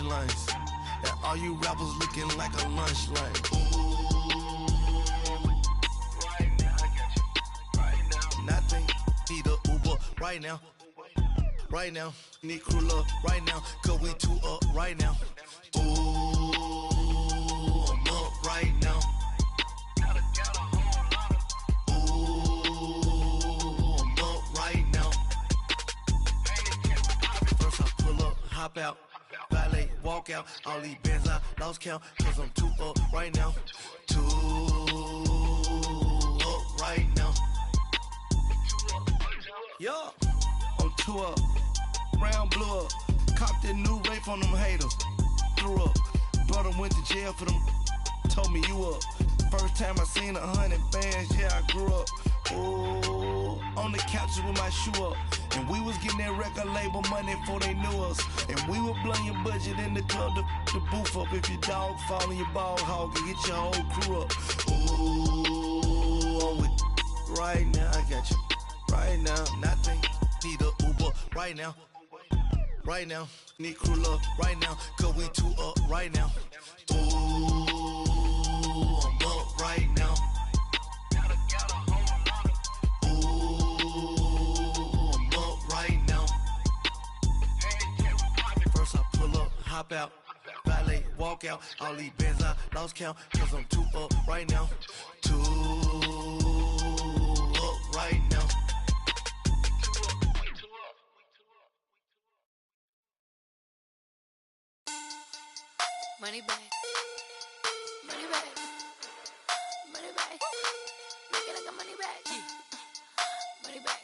punchlines. And all you rappers looking like a lunch line. Right now, I got you. Right now. Nothing. Need a Uber right now. Right now. Need crew love right now. Cause we two up right now. Ooh, I'm up right now. Ooh, I'm up right now. First I pull up, hop out. Valet, walk out, all these bands I lost count, cause I'm too up right now. Too up right now. Yeah, I'm too up. Round blew up. Copped that new rape on them haters. Threw up. Brother went to jail for them. Told me you up. First time I seen 100 bands, yeah, I grew up. Ooh, on the couches with my shoe up. And we was getting that record label money before they knew us. And we were blowing your budget in the club to boof up. If your dog fall in your ball hog and get your whole crew up. Ooh, I'm with right now, I got you. Right now, nothing. Need a Uber right now. Right now, need crew love right now. Cause we two up right now. Ooh, I'm up right now. Hop out, valet, walk out, all these bands I lost count, cause I'm too up right now, too up right now. Money back, money back, money back, make it like a money back, money back.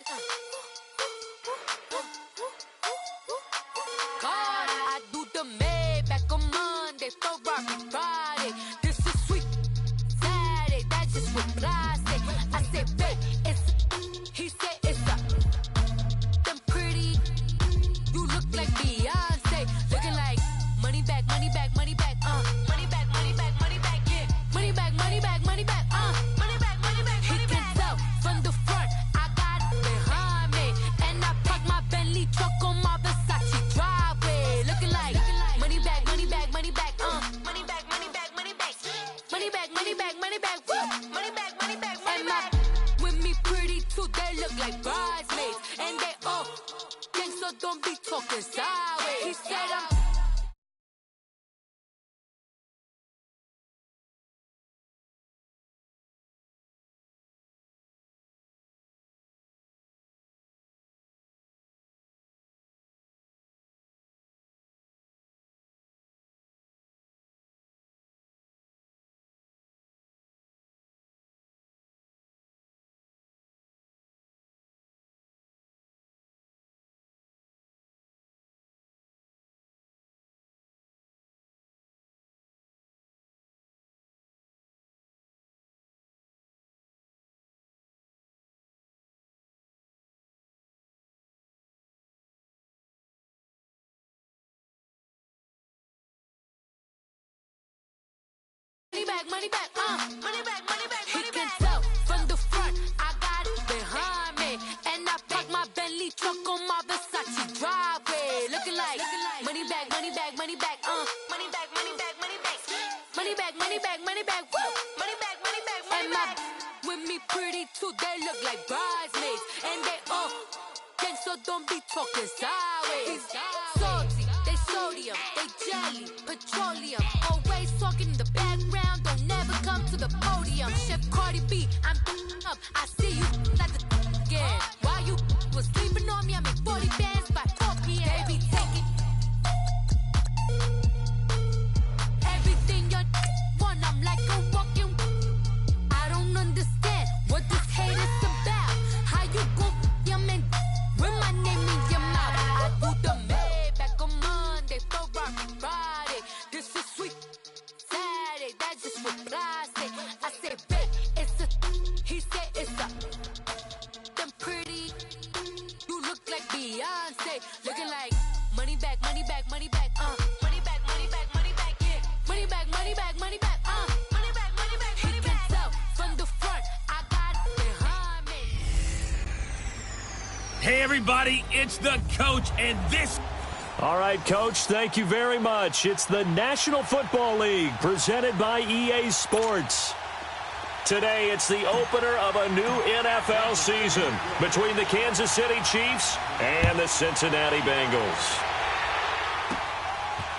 God, I do the Maybach on Monday, Ferrari Friday. This is sweet Saturday, that's just what I say. I say, babe, it's, he said it's a, them pretty, you look like Beyonce, looking like money back, money back, money back, money back, money back, money back, yeah, money back, money back, money back, money back, money back. He can tell from the front, I got it behind me, and I park my Bentley truck on my Versace driveway, looking like money back, money back, money back, money back, money back, money back, money back, money back, money back, woo, money back, money back, money back. With me pretty too, they look like bridesmaids, and they all gang, so don't be talking sideways. He said I'm. Money back, money back, money back, money back, money back. He can tell from the front, I got it behind me, and I park my Bentley truck on my Versace driveway, looking like money back, money back, money back, money back, money back, money back, money back, money back, money back, woo, money back, money back, money back. With me pretty too, they look like bridesmaids, and they all gang, so don't be talking sideways. Salty, they sodium, they jelly, petroleum, always talking in the background, don't never come to the podium. Chef Cardi B, I'm up, I see you like the again. While you was sleeping on me, I make 40 bands by 4 p.m. Baby, take it. Everything you want, I'm like a walking. I don't understand what this hate is about. How you go your man with my name in your mouth? I do the Maybach on Monday, Ferrari Friday. This is sweet Saturday, that's just what I say. I say, babe, it's a, he said it's a, them pretty, you look like Beyonce, looking like money back, money back, money back, money back, money back, money back, yeah, money back, money back, money back, money back, money back, money back. He can tell from the front, I got it behind me. Hey everybody, it's the coach, and this... All right, Coach, thank you very much. It's the National Football League presented by EA Sports. Today, it's the opener of a new NFL season between the Kansas City Chiefs and the Cincinnati Bengals.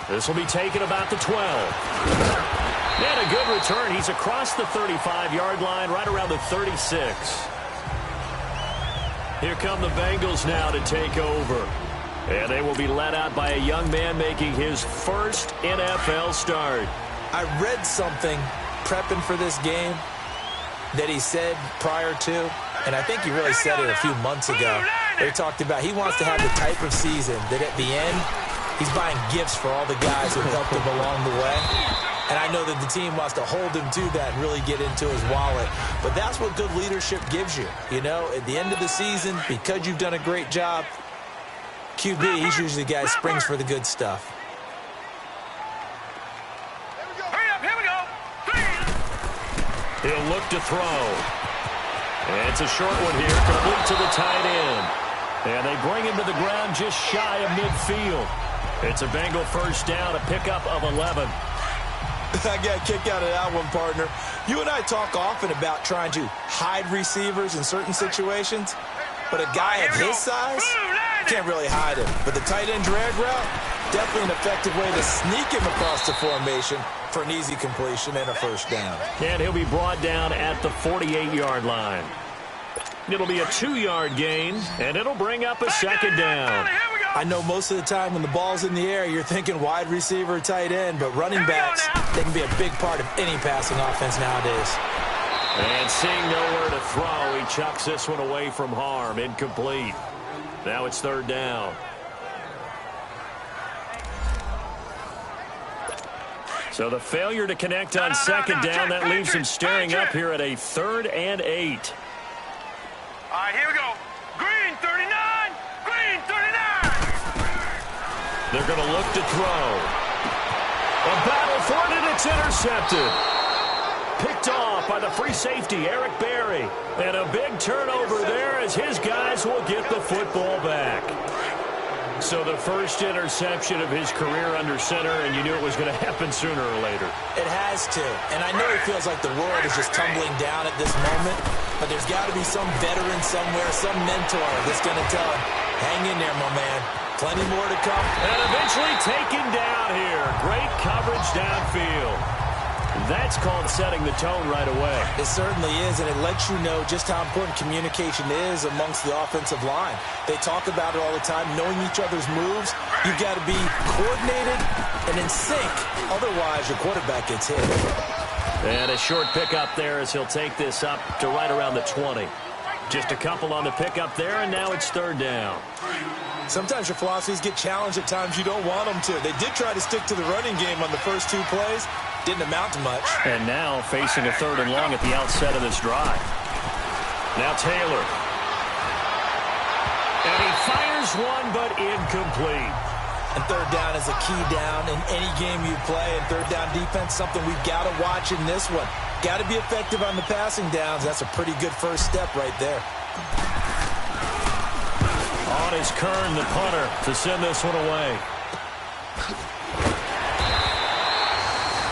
This will be taken about the 12. And a good return. He's across the 35-yard line, right around the 36. Here come the Bengals now to take over. And they will be led out by a young man making his first NFL start. I read something prepping for this game that he said prior to, and I think he really said it a few months ago. They talked about he wants to have the type of season that at the end, he's buying gifts for all the guys who helped him along the way. And I know that the team wants to hold him to that and really get into his wallet. But that's what good leadership gives you. You know, at the end of the season, because you've done a great job, QB, he's usually the guy who springs for the good stuff. Hurry up, here we go. He'll look to throw. And it's a short one here, complete to the tight end. And they bring him to the ground just shy of midfield. It's a Bengal first down, a pickup of 11. I got a kick out of that one, partner. You and I talk often about trying to hide receivers in certain situations, but a guy of his size can't really hide him. But the tight end drag route, definitely an effective way to sneak him across the formation for an easy completion and a first down. And he'll be brought down at the 48-yard line. It'll be a 2-yard gain, and it'll bring up a second down. I know most of the time when the ball's in the air, you're thinking wide receiver, tight end, but running backs, they can be a big part of any passing offense nowadays. And seeing nowhere to throw, he chucks this one away from harm. Incomplete. Now it's third down. So the failure to connect on second down, that leaves him staring up here at a 3rd and 8. All right, here we go. Green 39. Green 39. They're going to look to throw. A battle for it, and it's intercepted. Picked off by the free safety, Eric Berry. And a big turnover there as his guys will get the football back. So the first interception of his career under center, and you knew it was going to happen sooner or later. It has to. And I know it feels like the world is just tumbling down at this moment, but there's got to be some veteran somewhere, some mentor that's going to tell him, hang in there, my man. Plenty more to come. And eventually taken down here. Great coverage downfield. That's called setting the tone right away. It certainly is, and it lets you know just how important communication is amongst the offensive line. They talk about it all the time, knowing each other's moves. You've got to be coordinated and in sync. Otherwise, your quarterback gets hit. And a short pickup there as he'll take this up to right around the 20. Just a couple on the pickup there, and now it's third down. Sometimes your philosophies get challenged at times you don't want them to. They did try to stick to the running game on the first 2 plays. Didn't amount to much. And now facing a 3rd and long at the outset of this drive. Now Taylor. And he fires one, but incomplete. And third down is a key down in any game you play. And third down defense, something we've got to watch in this one. Got to be effective on the passing downs. That's a pretty good first step right there. On is Kern, the punter, to send this one away.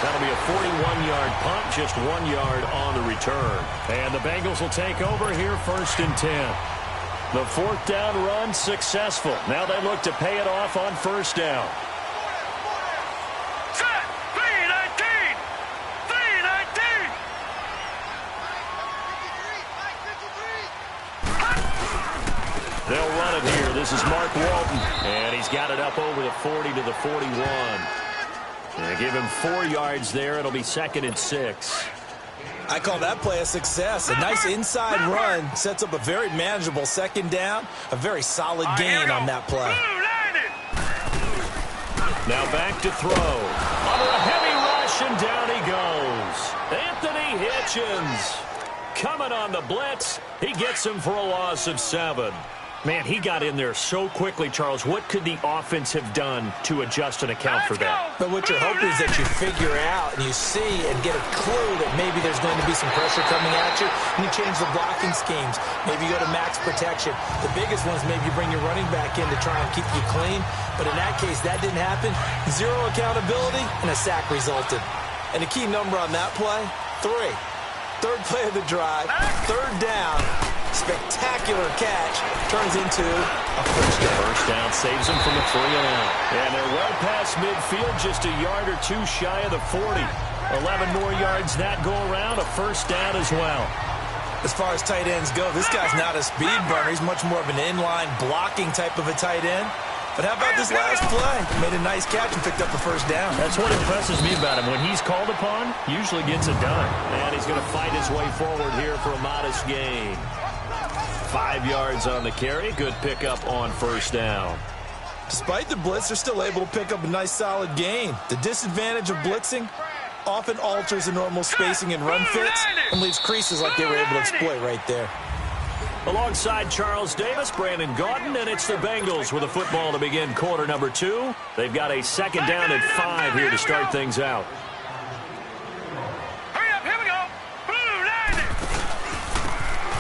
That'll be a 41-yard punt, just 1 yard on the return. And the Bengals will take over here, 1st and 10. The 4th down run successful. Now they look to pay it off on 1st down. Set. 319. 319. They'll run it here. This is Mark Walton. And he's got it up over the 40 to the 41. And give him 4 yards there. It'll be 2nd and 6. I call that play a success. A nice inside run sets up a very manageable 2nd down. A very solid gain on that play. Now back to throw. Under a heavy rush, and down he goes. Anthony Hitchens coming on the blitz. He gets him for a loss of 7. Man, he got in there so quickly, Charles. What could the offense have done to adjust and account for that? But what you're hoping is that you figure out and you see and get a clue that maybe there's going to be some pressure coming at you, and you change the blocking schemes. Maybe you go to max protection. The biggest one is maybe you bring your running back in to try and keep you clean. But in that case, that didn't happen. Zero accountability, and a sack resulted. And the key number on that play, 3. Third play of the drive, third down. Spectacular catch turns into a first down. First down saves them from a 3-and-out. And they're well past midfield, just a yard or two shy of the 40. 11 more yards that go around, a first down as well. As far as tight ends go, this guy's not a speed burner. He's much more of an inline blocking type of a tight end. But how about this last play? Made a nice catch and picked up a first down. That's what impresses me about him. When he's called upon, usually gets it done. And he's going to fight his way forward here for a modest gain. 5 yards on the carry. Good pickup on first down. Despite the blitz, they're still able to pick up a nice solid gain. The disadvantage of blitzing often alters the normal spacing and run fits and leaves creases like they were able to exploit right there. Alongside Charles Davis, Brandon Gaudin, and it's the Bengals with a football to begin quarter number 2. They've got a second down and 5 here to start things out. Hurry up, here we go. Blue line it.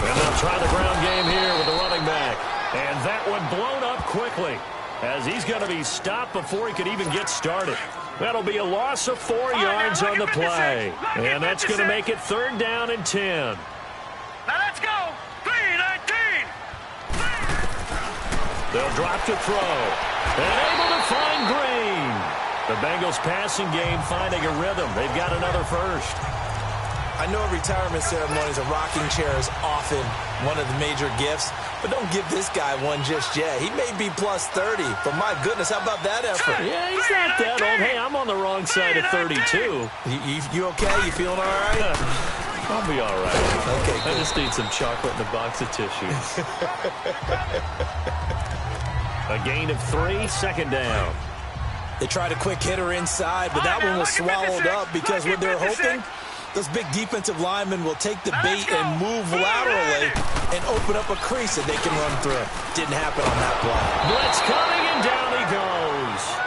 And they'll try the ground game here with the running back. And that one blown up quickly as he's going to be stopped before he could even get started. That'll be a loss of 4 yards on the play. And that's going to make it third down and 10. Now let's go. 3-19. They'll drop to throw. And able to find Green. The Bengals passing game finding a rhythm. They've got another first. I know retirement ceremonies, a rocking chair is often one of the major gifts, but don't give this guy one just yet. He may be plus 30, but my goodness, how about that effort? Yeah, he's not that old. Hey, I'm on the wrong side of 32. You okay? You feeling all right? I'll be all right. Okay, I just need some chocolate and a box of tissues. A gain of 3, second down. They tried a quick hitter inside, but that one was swallowed up because what they're hoping, those big defensive linemen will take the bait and move laterally and open up a crease that they can run through. Didn't happen on that play. Blitz coming, and down he goes.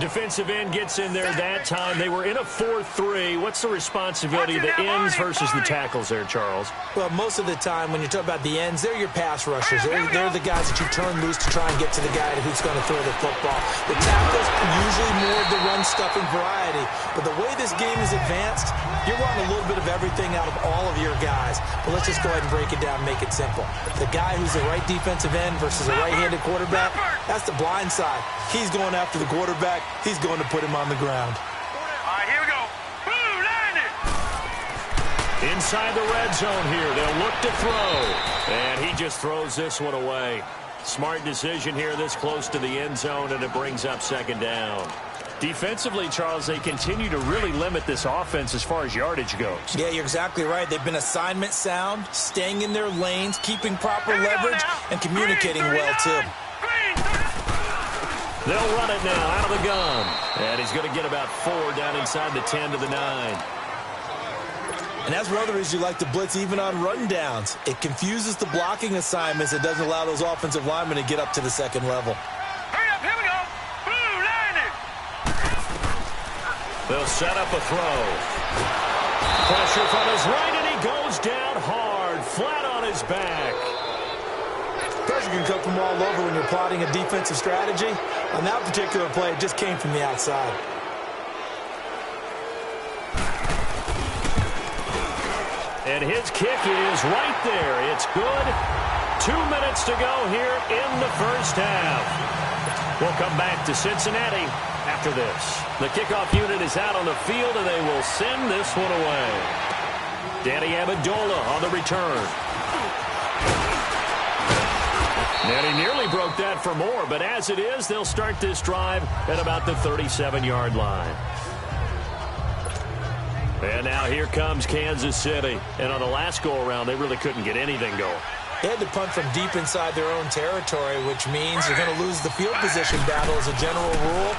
Defensive end gets in there that time. They were in a 4-3. What's the responsibility of the ends versus the tackles there, Charles? Well, most of the time when you talk about the ends, they're your pass rushers. They're the guys that you turn loose to try and get to the guy who's going to throw the football. The tackles are usually more of the run-stuffing variety. But the way this game is advanced, you're wanting a little bit of everything out of all of your guys. But let's just go ahead and break it down and make it simple. The guy who's the right defensive end versus a right-handed quarterback, that's the blind side. He's going after the quarterback. He's going to put him on the ground. All right, here we go. Blue line it. Inside the red zone here. They'll look to throw. And he just throws this one away. Smart decision here this close to the end zone, and it brings up second down. Defensively, Charles, they continue to really limit this offense as far as yardage goes. Yeah, you're exactly right. They've been assignment sound, staying in their lanes, keeping proper leverage, and communicating well, too. They'll run it now out of the gun. And he's going to get about 4 down inside the 10 to the 9. And that's one of the reasons you like to blitz even on run downs. It confuses the blocking assignments. It doesn't allow those offensive linemen to get up to the second level. Hurry up, here we go. Blue line it. They'll set up a throw. Pressure from his right, and he goes down hard, flat on his back. Pressure can come from all over when you're plotting a defensive strategy. On that particular play, it just came from the outside. And his kick is right there. It's good. 2 minutes to go here in the first half. We'll come back to Cincinnati after this. The kickoff unit is out on the field, and they will send this one away. Danny Amendola on the return. And he nearly broke that for more, but as it is, they'll start this drive at about the 37-yard line. And now here comes Kansas City. And on the last go-around, they really couldn't get anything going. They had to punt from deep inside their own territory, which means they're going to lose the field position battle as a general rule.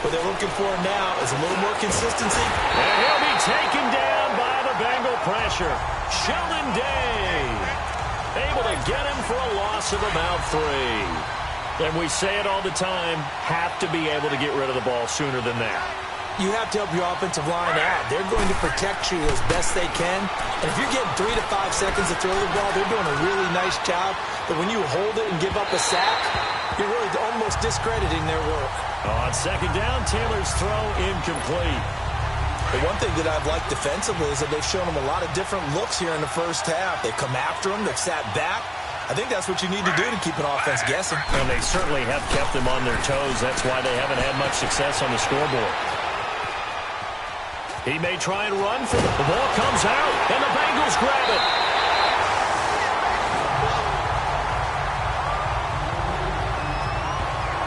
What they're looking for now is a little more consistency. And he'll be taken down by the Bengal pressure. Sheldon Day. able to get him for a loss of about 3. And we say it all the time, have to be able to get rid of the ball sooner than that. You have to help your offensive line out. They're going to protect you as best they can. And if you're getting 3 to 5 seconds to throw the ball, they're doing a really nice job. But when you hold it and give up a sack, you're really almost discrediting their work. On second down, Taylor's throw incomplete. The one thing that I've liked defensively is that they've shown them a lot of different looks here in the first half. They've come after them. They've sat back. I think that's what you need to do to keep an offense guessing. And they certainly have kept them on their toes. That's why they haven't had much success on the scoreboard. He may try and run for the ball comes out, and the Bengals grab it.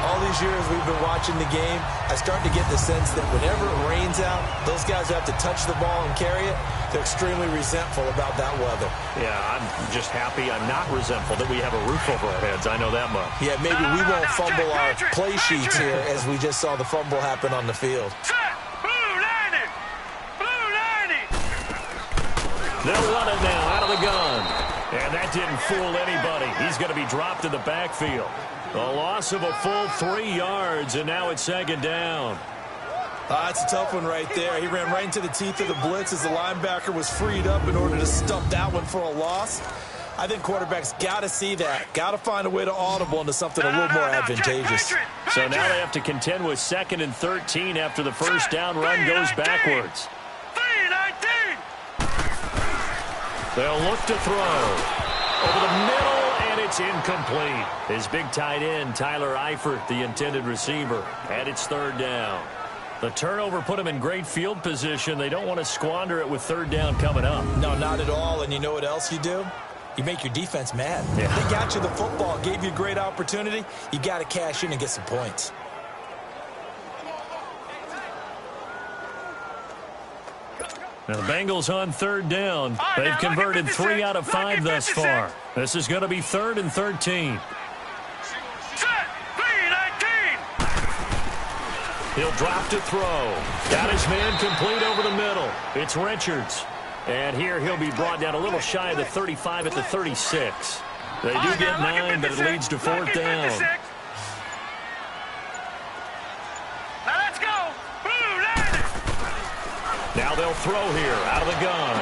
All these years we've been watching the game, I start to get the sense that whenever it rains out, those guys have to touch the ball and carry it. They're extremely resentful about that weather. Yeah, I'm just happy I'm not resentful that we have a roof over our heads. I know that much. Yeah, maybe we won't fumble our play sheets here as we just saw the fumble happen on the field. They'll run it now out of the gun. And that didn't fool anybody. He's going to be dropped in the backfield. A loss of a full 3 yards, and now it's second down. That's a tough one right there. He ran right into the teeth of the blitz as the linebacker was freed up in order to stump that one for a loss. I think quarterbacks got to see that. Got to find a way to audible into something a little more advantageous. So now they have to contend with 2nd and 13 after the first down run goes backwards. They'll look to throw. Over the middle, and it's incomplete. His big tight end, Tyler Eifert, the intended receiver, and it's 3rd down. The turnover put him in great field position. They don't want to squander it with 3rd down coming up. No, not at all. And you know what else you do? You make your defense mad. Yeah. They got you the football, gave you a great opportunity. You got to cash in and get some points. Now the Bengals on 3rd down. They've converted 3 out of 5 thus far. This is going to be 3rd and 13. He'll drop to throw. Got his man complete over the middle. It's Richards. And here he'll be brought down a little shy of the 35 at the 36. They do get 9, but it leads to 4th down. Now they'll throw here out of the gun.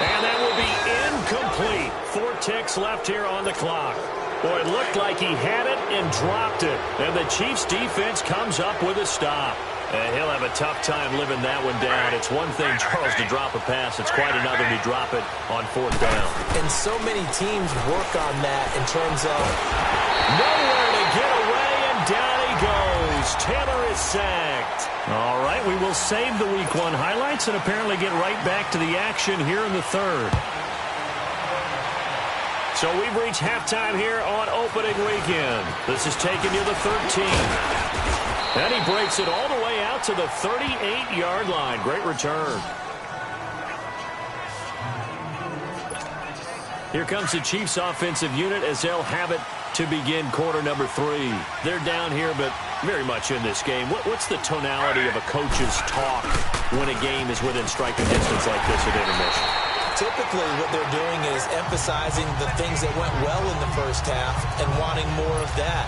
And that will be incomplete. 4 ticks left here on the clock. Boy, it looked like he had it and dropped it. And the Chiefs defense comes up with a stop. And he'll have a tough time living that one down. It's one thing, Charles, to drop a pass. It's quite another to drop it on 4th down. And so many teams work on that in terms of nowhere to get away, and down he goes. Taylor is sacked. All right, we will save the Week 1 highlights and apparently get right back to the action here in the 3rd. So we've reached halftime here on opening weekend. This is taking you to the 13. And he breaks it all the way out to the 38-yard line. Great return. Here comes the Chiefs offensive unit as they'll have it to begin quarter number 3. They're down here, but very much in this game. What's the tonality of a coach's talk when a game is within striking distance like this at intermission? Typically what they're doing is emphasizing the things that went well in the first half and wanting more of that.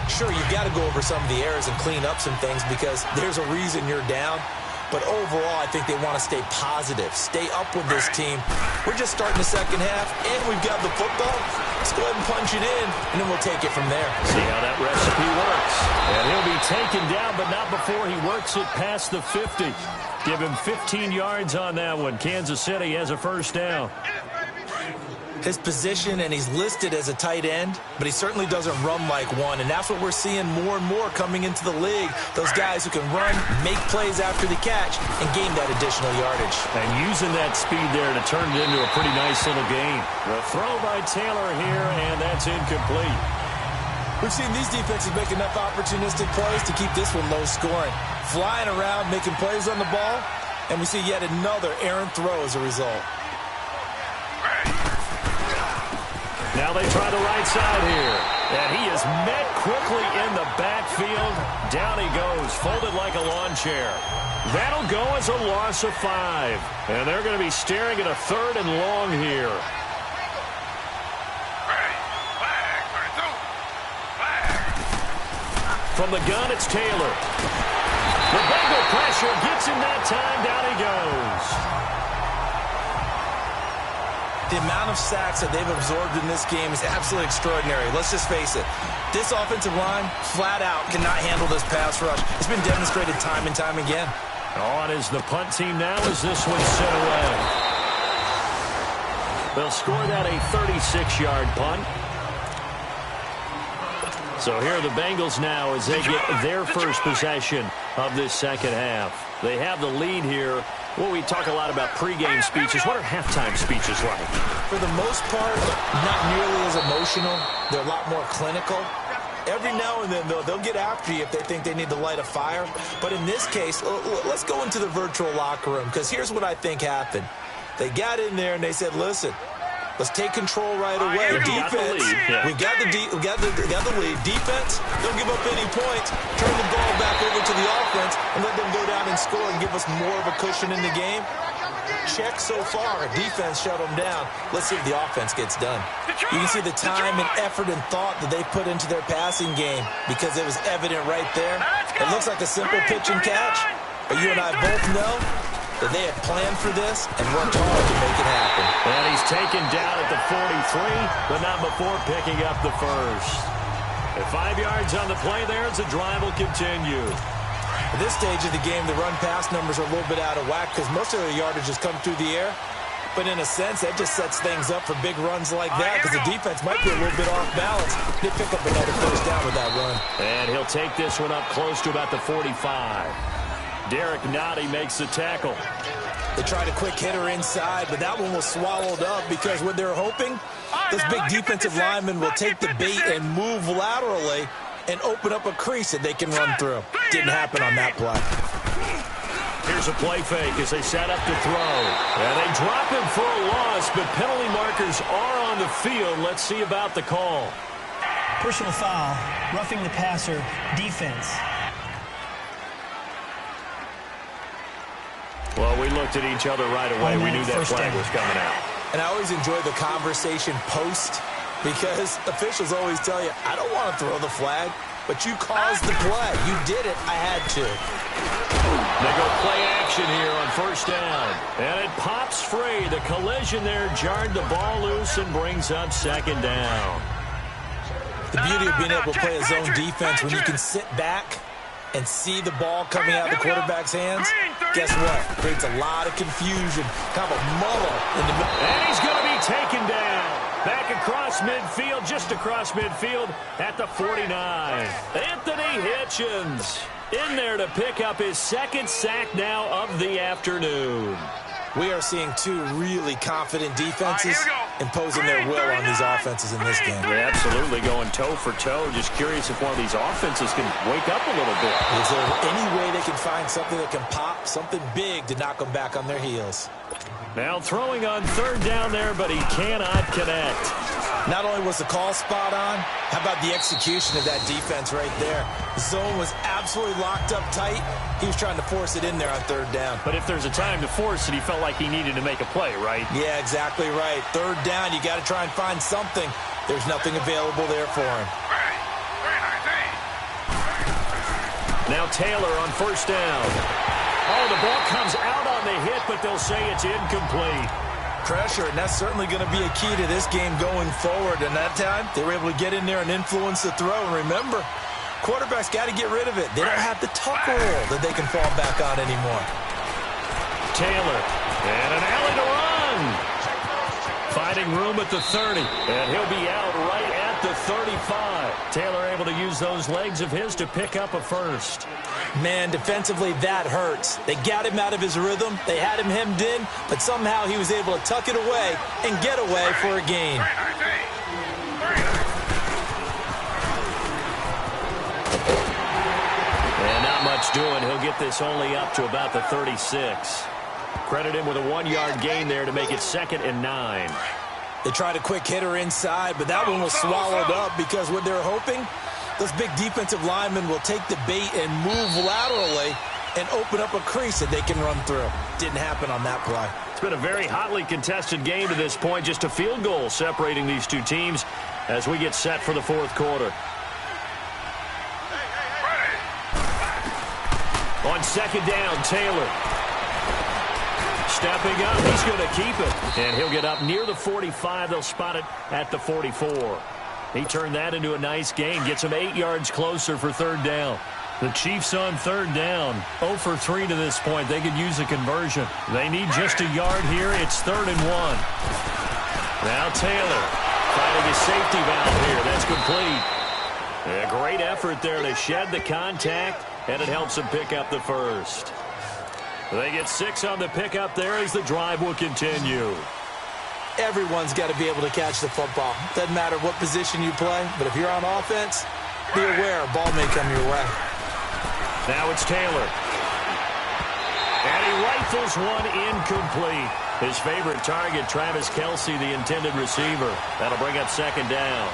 Sure, you've got to go over some of the errors and clean up some things because there's a reason you're down. But overall, I think they want to stay positive, stay up with this team. We're just starting the second half, and we've got the football. Let's go ahead and punch it in, and then we'll take it from there. See how that recipe works. And he'll be taken down, but not before he works it past the 50. Give him 15 yards on that one. Kansas City has a 1st down. His position, and he's listed as a tight end, but he certainly doesn't run like one, and that's what we're seeing more and more coming into the league. Those guys who can run, make plays after the catch, and gain that additional yardage. And using that speed there to turn it into a pretty nice little gain. The throw by Taylor here, and that's incomplete. We've seen these defenses make enough opportunistic plays to keep this one low scoring. Flying around, making plays on the ball, and we see yet another errant throw as a result. Now they try the right side here. And he is met quickly in the backfield. Down he goes, folded like a lawn chair. That'll go as a loss of 5. And they're going to be staring at a 3rd and long here. From the gun, it's Taylor. The Bengal pressure gets him that time. Down he goes. The amount of sacks that they've absorbed in this game is absolutely extraordinary. Let's just face it. This offensive line, flat out, cannot handle this pass rush. It's been demonstrated time and time again. On is the punt team now as this one's sent away. They'll score that a 36-yard punt. So here are the Bengals now as they get their first possession of this second half. They have the lead here. Well, we talk a lot about pregame speeches. What are halftime speeches like? For the most part, not nearly as emotional. They're a lot more clinical. Every now and then, they'll get after you if they think they need to light a fire. But in this case, let's go into the virtual locker room, because here's what I think happened. They got in there and they said, listen, let's take control right away. Defense, we got the lead. Defense, don't give up any points. Turn the ball back over to the offense and let them go down and score and give us more of a cushion in the game. Check so far. Defense shut them down. Let's see if the offense gets done. You can see the time and effort and thought that they put into their passing game because it was evident right there. It looks like a simple pitch and catch, but you and I both know that they had planned for this and worked hard to make it happen. And he's taken down at the 43, but not before picking up the first. At 5 yards on the play there as the drive will continue. At this stage of the game, the run-pass numbers are a little bit out of whack because most of their yardage has come through the air. But in a sense, that just sets things up for big runs like that because the defense might be a little bit off balance. They pick up another first down with that run. And he'll take this one up close to about the 45. Derek Nottie makes the tackle. They tried a quick hitter inside, but that one was swallowed up because what they're hoping, this big defensive lineman will take the bait and move laterally and open up a crease that they can run through. Didn't happen on that play. Here's a play fake as they set up to throw. And they drop him for a loss, but penalty markers are on the field. Let's see about the call. Personal foul, roughing the passer, defense. Well, we looked at each other right away. We knew that flag was coming out. And I always enjoy the conversation post because officials always tell you, I don't want to throw the flag, but you caused the play. You did it. I had to. They go play action here on first down. And it pops free. The collision there jarred the ball loose and brings up second down. The beauty of being able to play a zone defense when you can sit back and see the ball coming out of the quarterback's hands, guess what? Creates a lot of confusion, kind of a muddle in the middle. And he's going to be taken down. Back across midfield, just across midfield at the 49. Anthony Hitchens in there to pick up his second sack now of the afternoon. We are seeing two really confident defenses imposing their will on these offenses in this game. They're absolutely going toe for toe. Just curious if one of these offenses can wake up a little bit. Is there any way they can find something that can pop, something big to knock them back on their heels? Now throwing on third down there, but he cannot connect. Not only was the call spot on, how about the execution of that defense right there? The zone was absolutely locked up tight. He was trying to force it in there on third down. But if there's a time to force it, he felt like he needed to make a play, right? Yeah, exactly right. Third down, you got to try and find something. There's nothing available there for him. Now Taylor on first down. Oh, the ball comes out on the hit, but they'll say it's incomplete. Pressure, and that's certainly going to be a key to this game going forward. And that time, they were able to get in there and influence the throw. And remember, quarterbacks got to get rid of it. They don't have the tuck rule that they can fall back on anymore. Taylor, and an alley to run. Finding room at the 30, and he'll be out right at the 35. Taylor able to use those legs of his to pick up a first. Man, defensively, that hurts. They got him out of his rhythm. They had him hemmed in, but somehow he was able to tuck it away and get away for a gain. And not much doing. He'll get this only up to about the 36. Credit him with a 1-yard gain there to make it 2nd and 9. They tried a quick hitter inside, but that one was swallowed up because what they're hoping, this big defensive lineman will take the bait and move laterally and open up a crease that they can run through. Didn't happen on that play. It's been a very hotly contested game to this point. Just a field goal separating these two teams as we get set for the fourth quarter. On second down, Taylor. Stepping up, he's going to keep it. And he'll get up near the 45. They'll spot it at the 44. He turned that into a nice gain. Gets him 8 yards closer for third down. The Chiefs on third down. 0 for 3 to this point. They could use a conversion. They need just a yard here. It's 3rd and 1. Now Taylor finding a safety valve here. That's complete. A great effort there to shed the contact, and it helps them pick up the first. They get 6 on the pickup there as the drive will continue. Everyone's got to be able to catch the football. Doesn't matter what position you play, but if you're on offense, be aware a ball may come your way. Now it's Taylor. And he rifles one incomplete. His favorite target, Travis Kelce, the intended receiver. That'll bring up second down.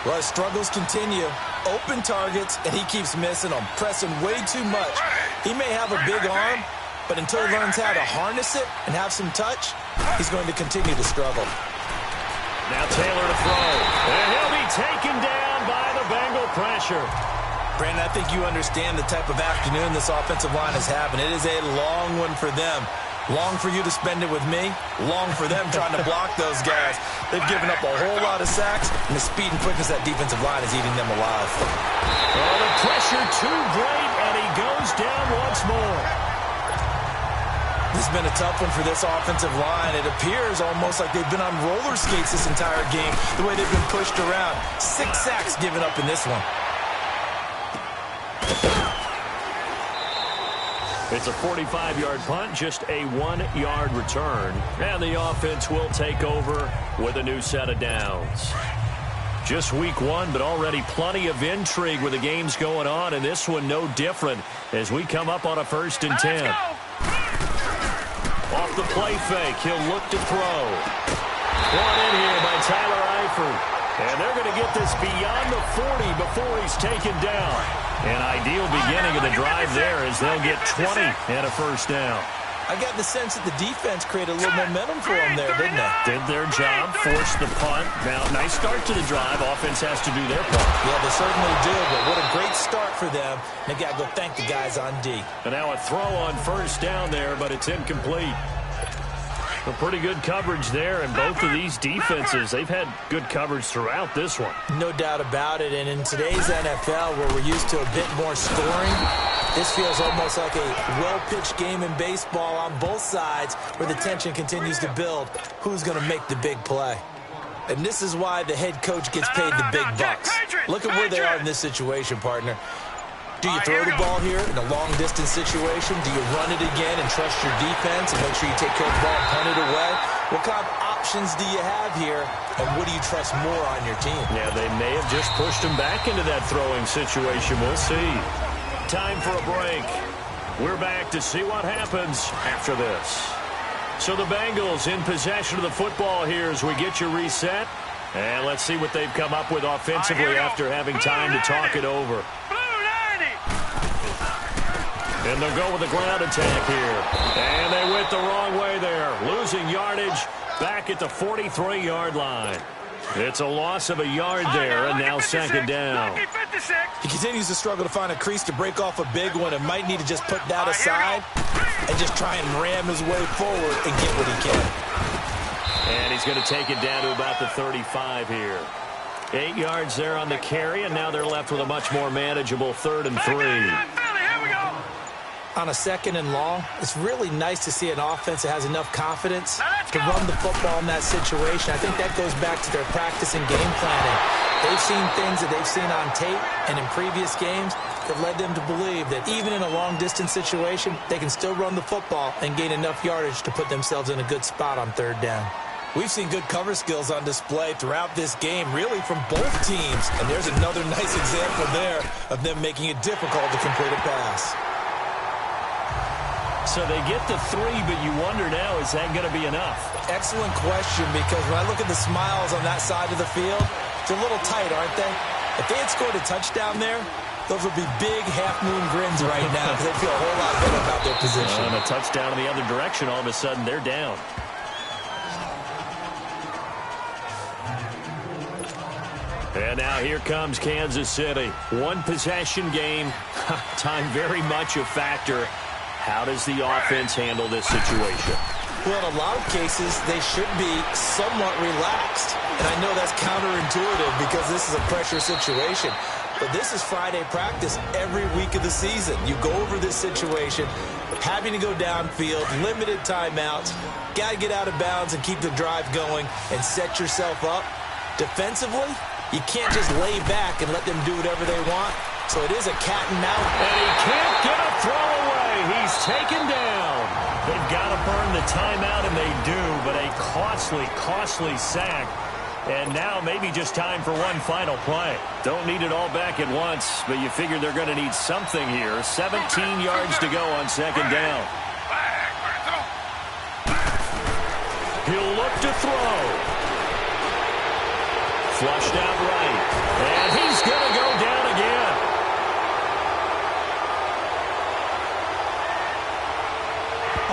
Well, his struggles continue. Open targets, and he keeps missing them, pressing way too much. He may have a big arm, but until he learns how to harness it and have some touch, he's going to continue to struggle. Now Taylor to throw. And he'll be taken down by the Bengal pressure. Brandon, I think you understand the type of afternoon this offensive line is having. It is a long one for them. Long for you to spend it with me. Long for them trying to block those guys. They've given up a whole lot of sacks, and the speed and quickness of that defensive line is eating them alive. Oh, the pressure too great, and he goes down once more. This has been a tough one for this offensive line. It appears almost like they've been on roller skates this entire game, the way they've been pushed around. 6 sacks given up in this one. It's a 45-yard punt, just a 1-yard return. And the offense will take over with a new set of downs. Just week 1, but already plenty of intrigue with the games going on, and this one no different as we come up on a 1st and 10. Off the play fake, he'll look to throw. Brought in here by Tyler Eifert. And they're going to get this beyond the 40 before he's taken down. An ideal beginning of the drive there as they'll get 20 and a first down. I got the sense that the defense created a little momentum for them there, didn't they? Did their job, forced the punt. Now, nice start to the drive. Offense has to do their part. Yeah, they certainly do, but what a great start for them. They got to go thank the guys on D. And now a throw on first down there, but it's incomplete. A pretty good coverage there, and both of these defenses, they've had good coverage throughout this one. No doubt about it, and in today's NFL, where we're used to a bit more scoring, this feels almost like a well-pitched game in baseball on both sides where the tension continues to build. Who's going to make the big play? And this is why the head coach gets paid the big bucks. Look at where they are in this situation, partner. Do you throw the ball here in a long-distance situation? Do you run it again and trust your defense and make sure you take care of the ball and punt it away? What kind of options do you have here, and what do you trust more on your team? Yeah, they may have just pushed him back into that throwing situation. We'll see. Time for a break. We're back to see what happens after this. So the Bengals in possession of the football here as we get you reset. And let's see what they've come up with offensively after having time to talk it over. And they'll go with the ground attack here. And they went the wrong way there. Losing yardage back at the 43-yard line. It's a loss of a yard there, and now second down. He continues to struggle to find a crease to break off a big one and might need to just put that aside and just try and ram his way forward and get what he can. And he's going to take it down to about the 35 here. 8 yards there on the carry, and now they're left with a much more manageable 3rd and 3. On a 2nd and long, it's really nice to see an offense that has enough confidence to run the football in that situation. I think that goes back to their practice and game planning. They've seen things that they've seen on tape and in previous games that led them to believe that even in a long-distance situation, they can still run the football and gain enough yardage to put themselves in a good spot on 3rd down. We've seen good cover skills on display throughout this game, really from both teams. And there's another nice example there of them making it difficult to complete a pass. So they get the 3, but you wonder now, is that going to be enough? Excellent question, because when I look at the smiles on that side of the field, they're a little tight, aren't they? If they had scored a touchdown there, those would be big half-moon grins right now because they feel a whole lot better about their position. And a touchdown in the other direction, all of a sudden they're down. And now here comes Kansas City. One possession game. Time very much a factor. How does the offense handle this situation? Well, in a lot of cases, they should be somewhat relaxed. And I know that's counterintuitive because this is a pressure situation. But this is Friday practice every week of the season. You go over this situation, having to go downfield, limited timeouts, got to get out of bounds and keep the drive going and set yourself up. Defensively, you can't just lay back and let them do whatever they want. So it is a cat and mouse. And he can't get a throw away. He's taken down. They've got to burn the timeout, and they do, but a costly, costly sack. And now maybe just time for one final play. Don't need it all back at once, but you figure they're going to need something here. 17 yards to go on second down. He'll look to throw. Flushed out right. And he's going to go down again.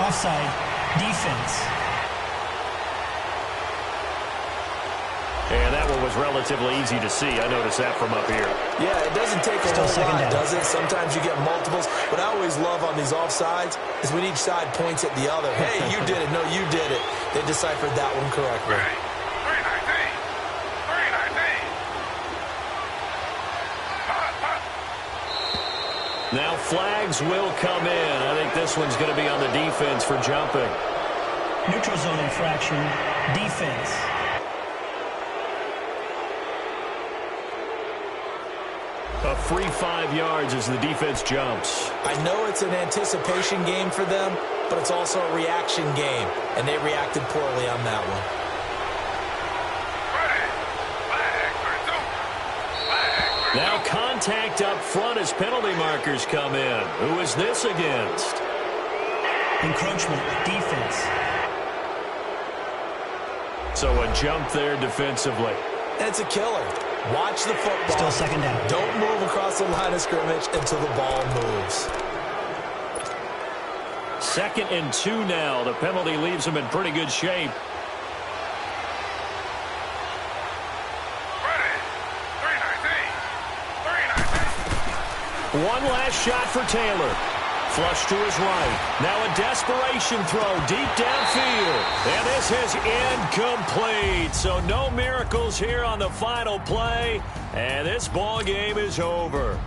Offside. Defense. And that one was relatively easy to see. I noticed that from up here. Yeah, it doesn't take a whole lot, does it? Sometimes you get multiples. What I always love on these offsides is when each side points at the other. Hey, you did it. No, you did it. They deciphered that one correctly. Now flags will come in. I think this one's going to be on the defense for jumping. Neutral zone infraction. Defense. A free 5 yards as the defense jumps. I know it's an anticipation game for them, but it's also a reaction game, and they reacted poorly on that one. Now contact up front as penalty markers come in. Who is this against? Encroachment. Defense. So a jump there defensively. It's a killer. Watch the football. Still second down. Don't move across the line of scrimmage until the ball moves. 2nd and 2 now. The penalty leaves them in pretty good shape. One last shot for Taylor. Flush to his right. Now a desperation throw deep downfield. And this is incomplete. So no miracles here on the final play. And this ball game is over.